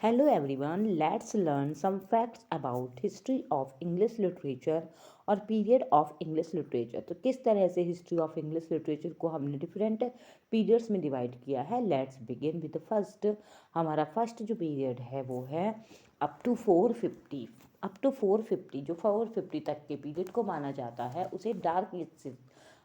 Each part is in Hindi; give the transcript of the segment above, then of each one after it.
Hello everyone, let's learn some facts about history of English literature और पीरियड ऑफ इंग्लिश लिटरेचर। तो किस तरह से हिस्ट्री ऑफ इंग्लिश लिटरेचर को हमने डिफरेंट पीरियड्स में डिवाइड किया है। Let's begin with the first. हमारा फर्स्ट जो पीरियड है वो है अप टू 450। अप टू 450 जो 450 तक के पीरियड को माना जाता है उसे डार्क एज से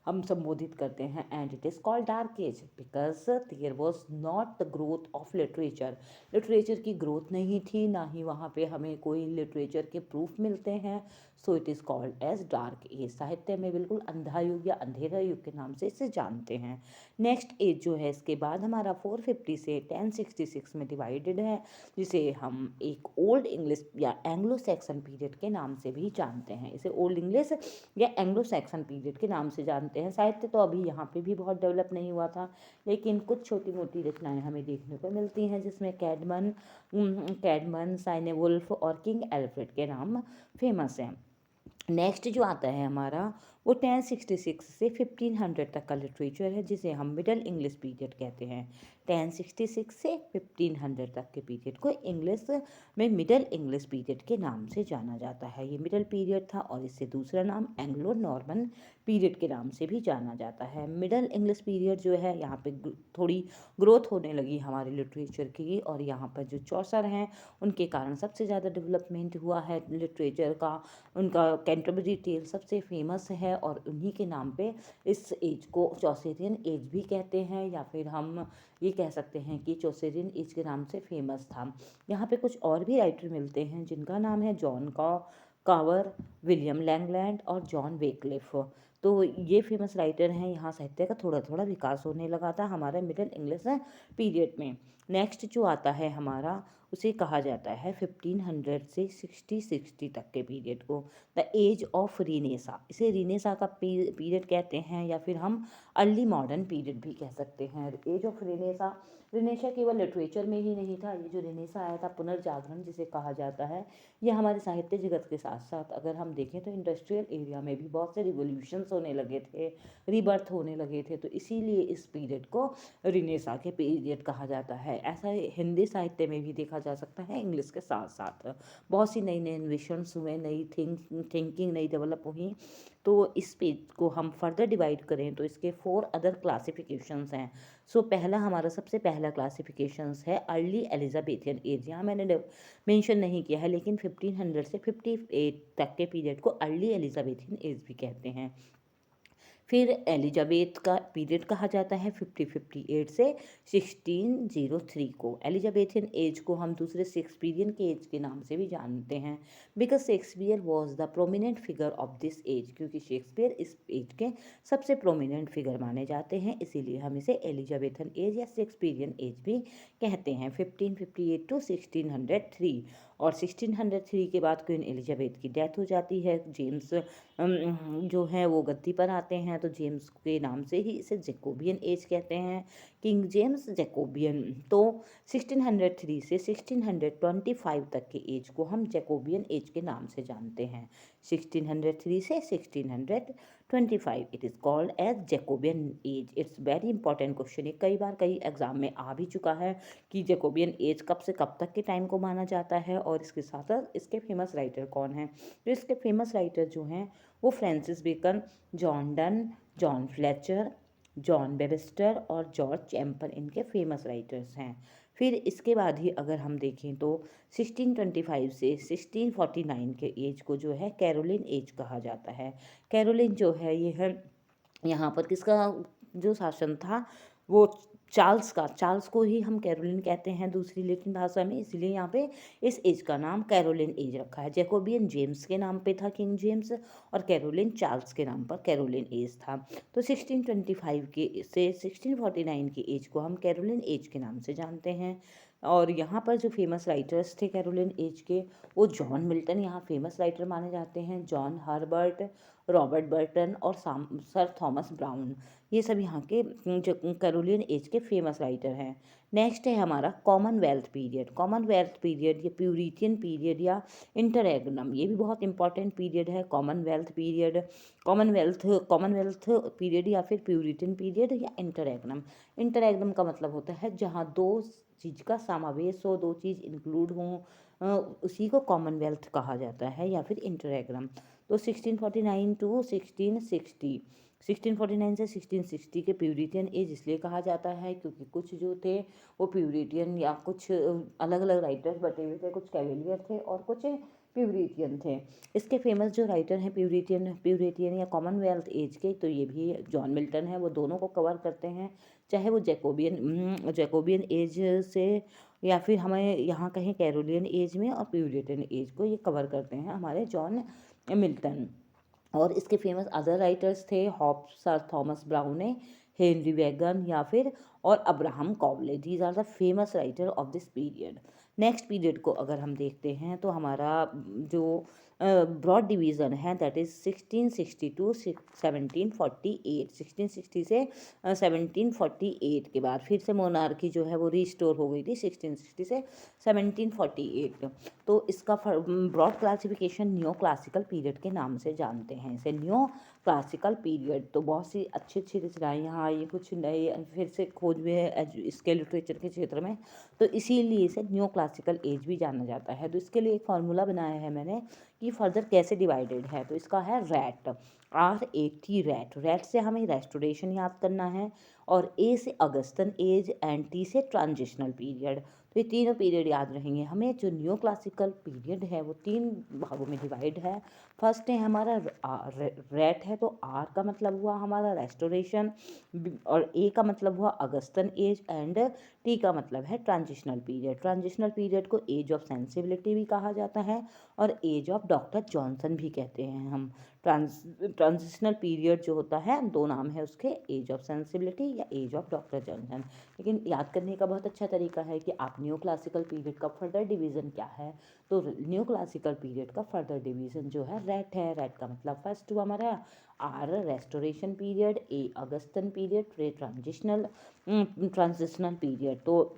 हम संबोधित करते हैं। And it is called dark age because there was not the growth of literature. Literature की ग्रोथ नहीं थी, ना ही वहाँ पे हमें कोई लिटरेचर के प्रूफ मिलते हैं। So it is called age dark age. साहित्य में बिल्कुल अंधा युग या अंधेरा युग के नाम से इसे जानते हैं। नेक्स्ट एज जो है इसके बाद हमारा 450 से 1066 में डिवाइडेड है, जिसे हम एक ओल्ड इंग्लिश या एंग्लो सैक्सन पीरियड के नाम से भी जानते हैं। इसे ओल्ड इंग्लिश या एंग्लो सैक्सन पीरियड के नाम से जानते हैं। साहित्य तो अभी यहाँ पे भी बहुत डेवलप नहीं हुआ था, लेकिन कुछ छोटी मोटी रचनाएं हमें देखने को मिलती हैं, जिसमें कैडमन, साइनेवुल्फ और किंग एल्फ्रेड के नाम फेमस हैं। नेक्स्ट जो आता है हमारा वो 1066 से 1500 तक का लिटरेचर है, जिसे हम मिडल इंग्लिश पीरियड कहते हैं। 1066 से 1500 तक के पीरियड को इंग्लिश में मिडल इंग्लिश पीरियड के नाम से जाना जाता है। ये मिडल पीरियड था और इससे दूसरा नाम एंग्लो नॉर्मन पीरियड के नाम से भी जाना जाता है। मिडल इंग्लिश पीरियड जो है यहाँ पे थोड़ी ग्रोथ होने लगी हमारे लिटरेचर की, और यहाँ पर जो चौसर हैं उनके कारण सबसे ज़्यादा डेवलपमेंट हुआ है लिटरेचर का। उनका कैंटरबरी टेल सबसे फेमस है और उन्हीं के नाम पे इस एज को चौसेरियन एज भी कहते हैं, या फिर हम ये कह सकते हैं कि चौसेरियन एज के नाम से फेमस था। यहाँ पे कुछ और भी राइटर मिलते हैं जिनका नाम है जॉन कावर, विलियम लैंगलैंड और जॉन वेक्लिफ। तो ये फेमस राइटर हैं। यहाँ साहित्य का थोड़ा थोड़ा विकास होने लगा था हमारे मिडिल इंग्लिश पीरियड में। नेक्स्ट जो आता है हमारा उसे कहा जाता है 1500 से 60 तक के पीरियड को द एज ऑफ रीनेसा। इसे रीनेसा का पीरियड कहते हैं, या फिर हम अर्ली मॉडर्न पीरियड भी कह सकते हैं। एज ऑफ रीनेसा, रीनेसा केवल लिटरेचर में ही नहीं था। ये जो रीनेसा आया था, पुनर्जागरण जिसे कहा जाता है, ये हमारे साहित्य जगत के साथ साथ अगर हम देखें तो इंडस्ट्रियल एरिया में भी बहुत से रिवोल्यूशंस होने लगे थे, रीबर्थ होने लगे थे। तो इसीलिए इस पीरियड को रिनेसा के पीरियड कहा जाता है। ऐसा हिंदी साहित्य में भी देखा जा सकता है। इंग्लिश के साथ साथ बहुत सी नई नई इन्वेशंस हुए, नई थिंकिंग नई डेवलप हुई। तो इस पेज को हम फर्दर डिवाइड करें तो इसके 4 अदर क्लासिफिकेशंस हैं। सो पहला हमारा सबसे पहला क्लासिफिकेशंस है अर्ली एलिजाबेथियन एज। यहाँ मैंने मेंशन नहीं किया है, लेकिन 1500 से 58 तक के पीरियड को अर्ली एलिजाबेथियन एज भी कहते हैं। फिर एलिजाबेथ का पीरियड कहा जाता है 1558 से 1603 को। एलिजाबेथियन एज को हम दूसरे शेक्सपियरियन के एज के नाम से भी जानते हैं, because Shakespeare was the prominent figure of this age. क्योंकि शेक्सपियर इस एज के सबसे प्रोमिनेंट फिगर माने जाते हैं, इसीलिए हम इसे एलिजाबेथन एज या शेक्सपियरियन एज भी कहते हैं। 1558 टू 1603, और 1603 के बाद क्वीन एलिजाबेथ की डेथ हो जाती है। जेम्स जो हैं वो गद्दी पर आते हैं, तो जेम्स के नाम से ही इसे जैकोबियन एज कहते हैं, किंग जेम्स जैकोबियन। तो 1603 से 1625 तक के एज को हम जैकोबियन एज के नाम से जानते हैं। 1603 से 1625 it is called age Jacobean age. It's very important question है, कई बार कई एग्जाम में आ भी चुका है कि जैकोबियन एज कब से कब तक के टाइम को माना जाता है, और इसके साथ साथ इसके फेमस राइटर कौन हैं। तो इसके फेमस राइटर जो हैं वो Francis Bacon, John Donne, John Fletcher, John Webster और जॉर्ज चैम्पर इनके फेमस राइटर्स हैं। फिर इसके बाद ही अगर हम देखें तो 1625 से 1649 के एज को जो है कैरोलिन एज कहा जाता है। कैरोलिन जो है ये है, यहाँ पर किसका जो शासन था वो चार्ल्स को ही हम कैरोलिन कहते हैं दूसरी लैटिन भाषा में, इसलिए यहाँ पे इस एज का नाम कैरोलिन एज रखा है। जैकोबियन जेम्स के नाम पे था, किंग जेम्स, और कैरोलिन चार्ल्स के नाम पर कैरोलिन एज था। तो 1625 के से 1649 के एज को हम कैरोलिन एज के नाम से जानते हैं। और यहाँ पर जो फेमस राइटर्स थे कैरोलिन एज के, वो जॉन मिल्टन यहाँ फेमस राइटर माने जाते हैं, जॉन हर्बर्ट, रॉबर्ट बर्टन और सर थॉमस ब्राउन, ये सब यहाँ के जो कैरोलियन एज के फेमस राइटर हैं। नेक्स्ट है हमारा कॉमनवेल्थ पीरियड। कॉमनवेल्थ पीरियड, ये प्यूरिटियन पीरियड या इंटररेग्नम, ये भी बहुत इंपॉर्टेंट पीरियड है। कॉमनवेल्थ पीरियड, कॉमनवेल्थ पीरियड या फिर प्यूरिटियन पीरियड या इंटररेग्नम। इंटररेग्नम का मतलब होता है जहाँ दो चीज़ का समावेश हो, दो चीज़ इंक्लूड हों, उसी को कॉमनवेल्थ कहा जाता है या फिर इंटररेग्रम। तो 1649 टू 1660, 1649 से 1660 के प्यूरिटियन एज इसलिए कहा जाता है क्योंकि कुछ जो थे वो प्यूरिटियन या कुछ अलग अलग राइटर्स बटे हुए थे, कुछ कैवेलियर थे और कुछ प्यूरिटियन थे। इसके फेमस जो राइटर हैं प्यूरिटियन या कॉमनवेल्थ एज के, तो ये भी जॉन मिल्टन है, वो दोनों को कवर करते हैं, चाहे वो जैकोबियन एज से या फिर हमें यहाँ कहीं कैरोलियन एज में, और प्यूरिटन एज को ये कवर करते हैं हमारे जॉन मिल्टन। और इसके फेमस अदर राइटर्स थे Hobbes, sir Thomas Browne, Henry Vaughan या फिर और Abraham Cowley. These are the famous writer of this period. Next period को अगर हम देखते हैं तो हमारा जो ब्रॉड डिवीज़न है दैट इज़ 1660 टू 1748, 1660 से 1748 के बाद फिर से मोनार्की जो है वो रिस्टोर हो गई थी 1660 से 1748। तो इसका ब्रॉड क्लासिफिकेशन न्यो क्लासिकल पीरियड के नाम से जानते हैं इसे, न्यो क्लासिकल पीरियड। तो बहुत सी अच्छी अच्छी रचनाएँ यहाँ आई, कुछ नए फिर से खोज हुए हैं इसके लिटरेचर के क्षेत्र में, तो इसीलिए इसे न्यो क्लासिकल एज भी जाना जाता है। तो इसके लिए एक फार्मूला बनाया है मैंने कि फर्दर कैसे डिवाइडेड है। तो इसका है रैट, RAT, रैट। रैट से हमें रेस्टोरेशन याद करना है, और ए से अगस्तन एज एंड टी से ट्रांजिशनल पीरियड। तो ये तीनों पीरियड याद रहेंगे हमें। जो न्यू क्लासिकल पीरियड है वो तीन भागों में डिवाइड है। फर्स्ट है हमारा रैट है, तो आर का मतलब हुआ हमारा रेस्टोरेशन, और ए का मतलब हुआ अगस्तन एज, एंड टी का मतलब है ट्रांजिशनल पीरियड। ट्रांजिशनल पीरियड को एज ऑफ सेंसिबिलिटी भी कहा जाता है और एज ऑफ डॉक्टर जॉनसन भी कहते हैं हम। ट्रांजिशनल पीरियड जो होता है, दो नाम है उसके, एज ऑफ सेंसिबिलिटी या एज ऑफ डॉक्टर जॉनसन। लेकिन याद करने का बहुत अच्छा तरीका है कि आप न्यू क्लासिकल पीरियड का फर्दर डिवीज़न क्या है, तो न्यू क्लासिकल पीरियड का फर्दर डिवीज़न जो है रैट है। रैट का मतलब फर्स्ट हुआ हमारा are restoration period, a Augustan period, transitional period. तो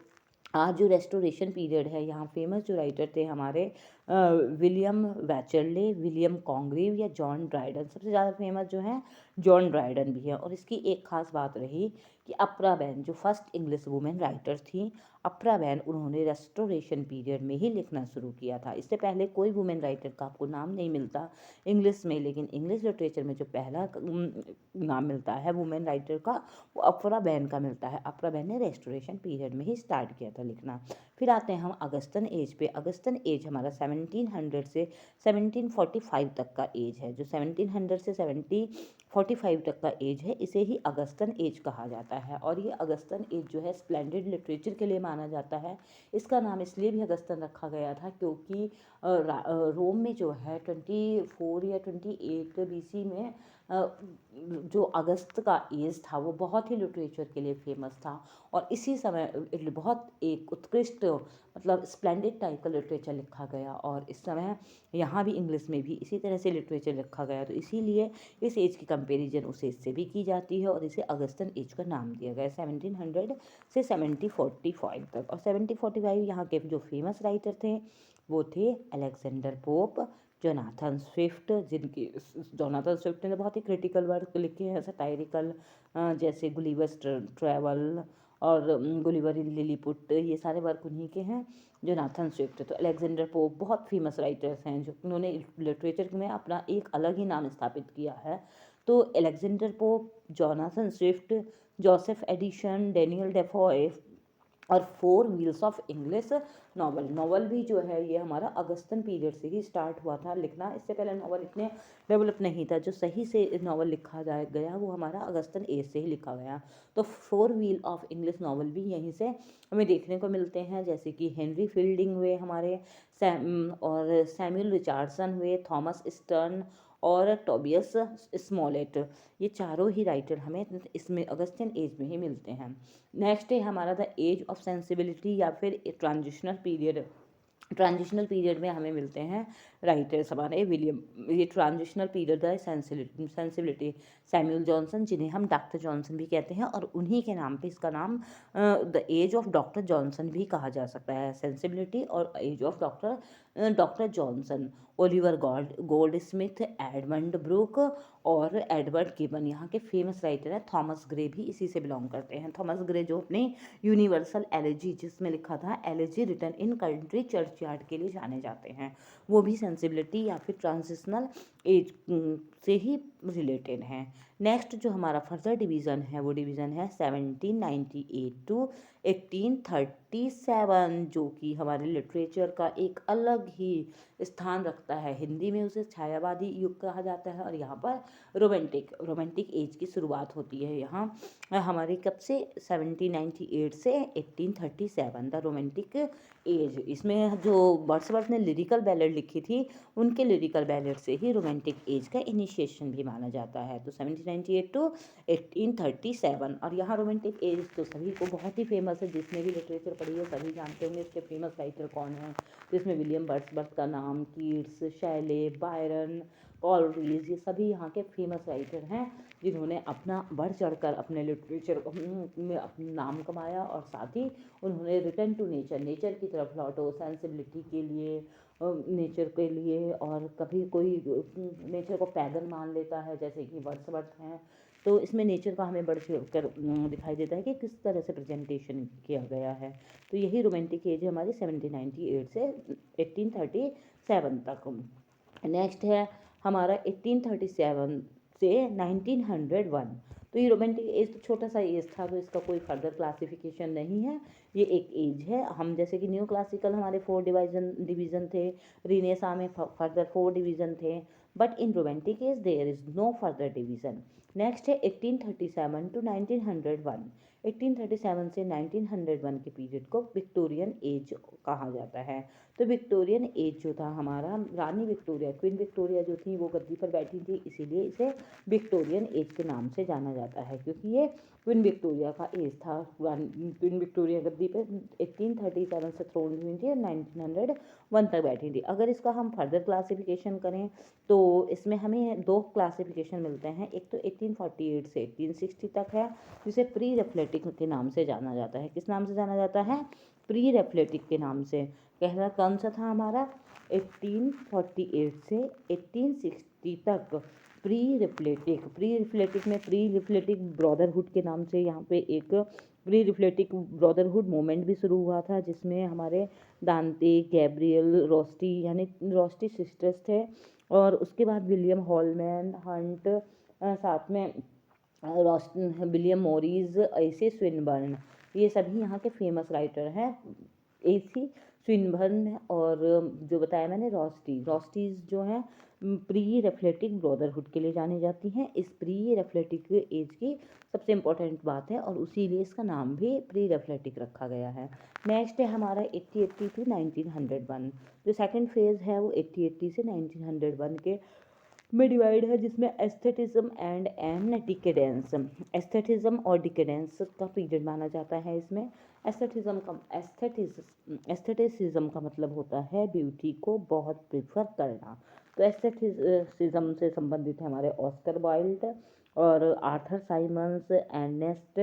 आज जो रेस्टोरेशन पीरियड है, यहाँ फेमस जो राइटर थे हमारे विलियम वैचरले, विलियम कॉन्ग्रीव या जॉन ड्राइडन। सबसे ज़्यादा फेमस जो है जॉन ड्राइडन भी है। और इसकी एक खास बात रही कि अप्रा बैन जो फर्स्ट इंग्लिश वुमेन राइटर थी, अप्रा बैन, उन्होंने रेस्टोरेशन पीरियड में ही लिखना शुरू किया था। इससे पहले कोई वुमेन राइटर का आपको नाम नहीं मिलता इंग्लिश में, लेकिन इंग्लिश लिटरेचर में जो पहला नाम मिलता है वुमेन राइटर का, वो अप्रा बैन का मिलता है। अप्रा बैन ने रेस्टोरेशन पीरियड में ही स्टार्ट किया था लिखना। फिर आते हैं हम अगस्तन एज पे। अगस्तन एज हमारा 1700 से 1745 तक का एज है। जो 1700 से 1745 तक का एज है, इसे ही अगस्तन एज कहा जाता है। और ये अगस्तन एज जो है स्प्लेंडेड लिटरेचर के लिए माना जाता है। इसका नाम इसलिए भी अगस्तन रखा गया था क्योंकि रोम में जो है 24 या 28 BC में जो अगस्त का एज था वो बहुत ही लिटरेचर के लिए फेमस था। और इसी समय बहुत एक उत्कृष्ट मतलब स्प्लेंडेड टाइप का लिटरेचर लिखा गया, और इस समय यहाँ भी इंग्लिश में भी इसी तरह से लिटरेचर लिखा गया। तो इसीलिए इस एज की कंपैरिजन उस एज से भी की जाती है, और इसे अगस्तन एज का नाम दिया गया 1700 से 1745 तक। और 1745 यहाँ के जो फेमस राइटर थे वो थे अलेक्जेंडर पोप, जोनाथन स्विफ्ट, जिनकी जोनाथन स्विफ्ट ने बहुत ही क्रिटिकल वर्क लिखे हैं, सटायरिकल, जैसे गुलिवर्स ट्रैवल और गुलिवर इन लिलीपुट, ये सारे वर्क उन्हीं के हैं, जोनाथन स्विफ्ट। तो अलेक्जेंडर पोप बहुत फेमस राइटर्स हैं जो उन्होंने लिटरेचर में अपना एक अलग ही नाम स्थापित किया है। तो Alexander Pope, Jonathan Swift, Joseph Addison, Daniel Defoe और four wheels of English novel भी जो है ये हमारा अगस्तन पीरियड से ही स्टार्ट हुआ था लिखना। इससे पहले नॉवल इतने डेवलप नहीं था। जो सही से नॉवल लिखा गया वो हमारा अगस्तन एज से ही लिखा गया। तो four wheel of English novel भी यहीं से हमें देखने को मिलते हैं, जैसे कि हेनरी फील्डिंग हुए हमारे, और सैमुअल रिचर्डसन हुए, थॉमस स्टर्न और टोबियस स्मॉलेट। ये चारों ही राइटर हमें इसमें अगस्तियन एज में ही मिलते हैं। नेक्स्ट है हमारा द एज ऑफ सेंसिबिलिटी या फिर ट्रांजिशनल पीरियड। ट्रांजिशनल पीरियड में हमें मिलते हैं राइटर्स हमारे विलियम, ये transitional period the sensibility, Samuel Johnson, जिन्हें हम डॉक्टर जॉनसन भी कहते हैं, और उन्हीं के नाम पे इसका नाम the age of doctor Johnson भी कहा जा सकता है, सेंसिबिलिटी और age of doctor Johnson. Oliver Goldsmith, Edmund Burke और एडवर्ड गिबन यहाँ के फेमस राइटर हैं। थॉमस ग्रे भी इसी से बिलोंग करते हैं। थॉमस ग्रे जो अपने यूनिवर्सल एलेजी जिसमें लिखा था elegy written in country churchyard के लिए जाने जाते हैं, वो भी सेंसिबिलिटी या फिर ट्रांजिशनल एज से ही रिलेटेड हैं। नेक्स्ट जो हमारा फर्दर डिवीज़न है वो डिवीज़न है 1798 टू 1837, जो कि हमारे लिटरेचर का एक अलग ही स्थान रखता है। हिंदी में उसे छायावादी युग कहा जाता है और यहाँ पर रोमांटिक एज की शुरुआत होती है। यहाँ हमारे कब से 1798 से 1837 द रोमांटिक एज। इसमें जो वर्ड्सवर्थ ने लिरिकल बैलेड लिखी थी उनके लिरिकल बैलेड से ही रोमांटिक एज का इनिशिएशन भी माना जाता है। तो 1798 टू 1837 और यहाँ रोमांटिक एज तो सभी को बहुत ही फेमस है, जिसने भी लिटरेचर पढ़ी है सभी जानते होंगे इसके फेमस राइटर कौन है। तो इसमें विलियम वर्ड्सवर्थ का नाम, कीट्स, शैले, बायरन, कॉलरिज, ये सभी यहाँ के फेमस राइटर हैं जिन्होंने अपना बढ़ चढ़कर अपने लिटरेचर में अपना नाम कमाया और साथ ही उन्होंने रिटर्न टू नेचर की तरफ लौटो, सेंसिबिलिटी के लिए, नेचर के लिए। और कभी कोई नेचर को पैगन मान लेता है जैसे कि वर्ड्सवर्थ हैं, तो इसमें नेचर का हमें बढ़ कर दिखाई देता है कि किस तरह से प्रेजेंटेशन किया गया है। तो यही रोमांटिक एज है हमारी 1798 से 1837 तक। नेक्स्ट है हमारा 1837 से 1901। तो ये रोमांटिक एज तो छोटा सा एज था, तो इसका कोई फर्दर क्लासिफिकेशन नहीं है, ये एक एज है। हम जैसे कि न्यू क्लासिकल हमारे 4 डिवीज़न थे, रीनेसा में फर्दर 4 डिवीज़न थे, but in romantic age there is no further division. Next है 1837 टू 1901। 1837 से 1901 के पीरियड को विक्टोरियन एज कहा जाता है। तो विक्टोरियन एज जो था हमारा, रानी विक्टोरिया, क्वीन विक्टोरिया जो थी वो गद्दी पर बैठी थी, इसीलिए इसे विक्टोरियन एज के नाम से जाना जाता है, क्योंकि ये क्वीन विक्टोरिया का एज था। क्वीन विक्टोरिया गद्दी पे 1837 से थ्रोन हुई थी और 1901 तक बैठी थी। अगर इसका हम फर्दर क्लासिफिकेशन करें तो इसमें हमें 2 क्लासिफिकेशन मिलते हैं। एक तो 1848 से 1860 तक है, जिसे प्री रेफ्लेटिक के नाम से जाना जाता है। किस नाम से जाना जाता है? प्री रेफ्लेटिक के नाम से। पहला कौन सा था हमारा? 1848 से 1860 तक प्री रिफ्लेटिक में प्री रिफ्लेटिक ब्रदरहुड के नाम से यहाँ पे एक प्री रिफ्लेटिक ब्रदरहुड मूवमेंट भी शुरू हुआ था, जिसमें हमारे दांते, गैब्रियल, रोस्टी यानी रोस्टी सिस्टर्स थे, और उसके बाद विलियम हॉलमैन, हंट, साथ में विलियम मोरिस, ऐसे स्विनबर्न, ये सभी यहाँ के फेमस राइटर हैं। एसी स्विनबर्न और जो बताया मैंने रोस्टीज जो हैं प्री रेफ्लेटिक ब्रदरहुड के लिए जानी जाती हैं। इस प्री रेफ्लेटिक एज की सबसे इम्पोर्टेंट बात है और उसी लिए इसका नाम भी प्री रेफ्लेटिक रखा गया है। नेक्स्ट है हमारा 1880 टू 1901। जो सेकंड फेज़ है वो 1880 से 1901 के में डिवाइड है, जिसमें एस्थेटिज्म एंड डिकेडेंस, एस्थेटिज्म और डिकेडेंस का पीरियड माना जाता है। इसमें एस्थेटिसिज्म का मतलब होता है ब्यूटी को बहुत प्रेफर करना। तो एस्थेटिसिज्म से संबंधित है हमारे ऑस्कर वाइल्ड और आर्थर साइमंस, एर्नेस्ट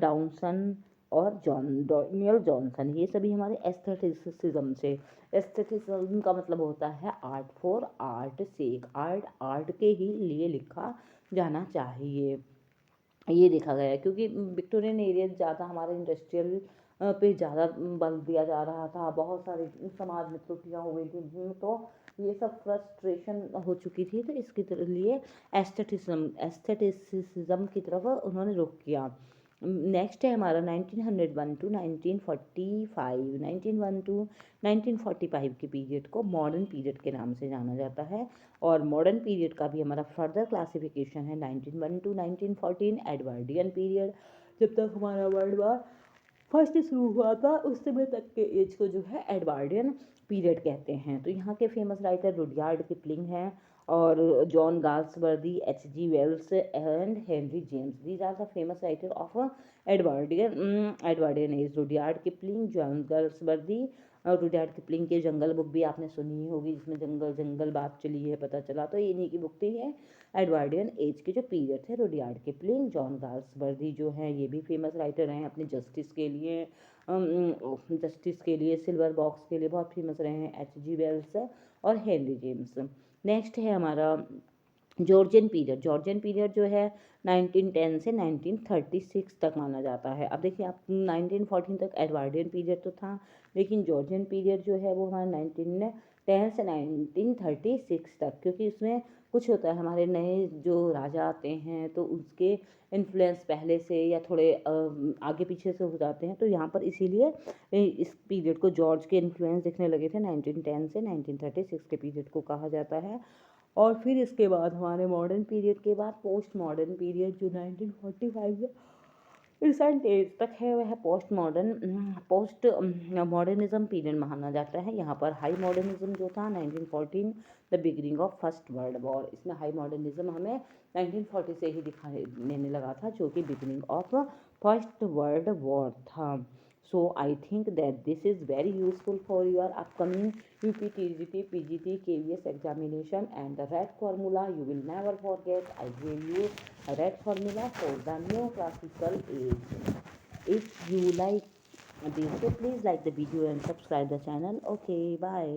डाउनसन और डैनियल जॉनसन, ये सभी हमारे एस्थेटिसिज्म से। एस्थेटिसिज्म का मतलब होता है art for art sake, art के ही लिए लिखा जाना चाहिए। ये देखा गया है क्योंकि विक्टोरियन एरिया ज़्यादा हमारे इंडस्ट्रियल पे ज़्यादा बल दिया जा रहा था, बहुत सारे समाज में त्रुटियाँ हो गई थी, तो ये सब फ्रस्ट्रेशन हो चुकी थी, तो इसके लिए एस्थेटिसिज्म की तरफ उन्होंने रुख किया। नेक्स्ट है हमारा 1901 टू 1945। 1901 टू 1945 के पीरियड को मॉडर्न पीरियड के नाम से जाना जाता है, और मॉडर्न पीरियड का भी हमारा फर्दर क्लासिफिकेशन है 1901 टू 1914 एडवर्डियन पीरियड। जब तक हमारा वर्ल्ड वॉर फर्स्ट शुरू हुआ था उस समय तक के एज को जो है एडवर्डियन पीरियड कहते हैं। तो यहाँ के फेमस राइटर रुडयार्ड किपलिंग हैं और John Galsworthy, H.G. Wells and Henry James. These are the famous writer of Edwardian age. Rudyard Kipling, John Galsworthy. और रुडयार्ड किपलिंग के जंगल बुक भी आपने सुनी ही होगी, जिसमें जंगल बात चली है, पता चला, तो इन्हीं की बुक थी है। एडवर्डियन एज के जो पीरियड थे, रुडयार्ड किपलिंग, जॉन गाल्सवर्दी जो हैं ये भी फेमस राइटर हैं अपने जस्टिस के लिए, सिल्वर बॉक्स के लिए बहुत फेमस रहे हैं, H.G. वेल्स और हेनरी जेम्स। नेक्स्ट है हमारा जॉर्जियन पीरियड जो है 1910 से 1936 तक माना जाता है। अब देखिए आप 1914 तक एडवर्डियन पीरियड तो था, लेकिन जॉर्जियन पीरियड जो है वो हमारा 1910 से 1936 तक, क्योंकि इसमें कुछ होता है, हमारे नए जो राजा आते हैं तो उसके इन्फ्लुएंस पहले से या थोड़े आगे पीछे से हो जाते हैं, तो यहाँ पर इसीलिए इस पीरियड को जॉर्ज के इन्फ्लुएंस दिखने लगे थे। 1910 से 1936 के पीरियड को कहा जाता है। और फिर इसके बाद हमारे मॉडर्न पीरियड के बाद पोस्ट मॉडर्न पीरियड जो 1945 से रिसेंट एज तक है, वह पोस्ट मॉडर्निज्म पीरियड माना जाता है। यहाँ पर हाई मॉडर्निज्म जो था 1914 the beginning of first world war, इसमें हाई मॉडर्निज्म हमें 1940 से ही दिखाई देने लगा था, जो कि beginning of first world war था। So I think that this is very useful for your upcoming UP, TGT, PGT, KVS examination, and the red formula you will never forget. I gave you a red formula for the neoclassical age. If you like this, so please like the video and subscribe the channel. Okay, bye.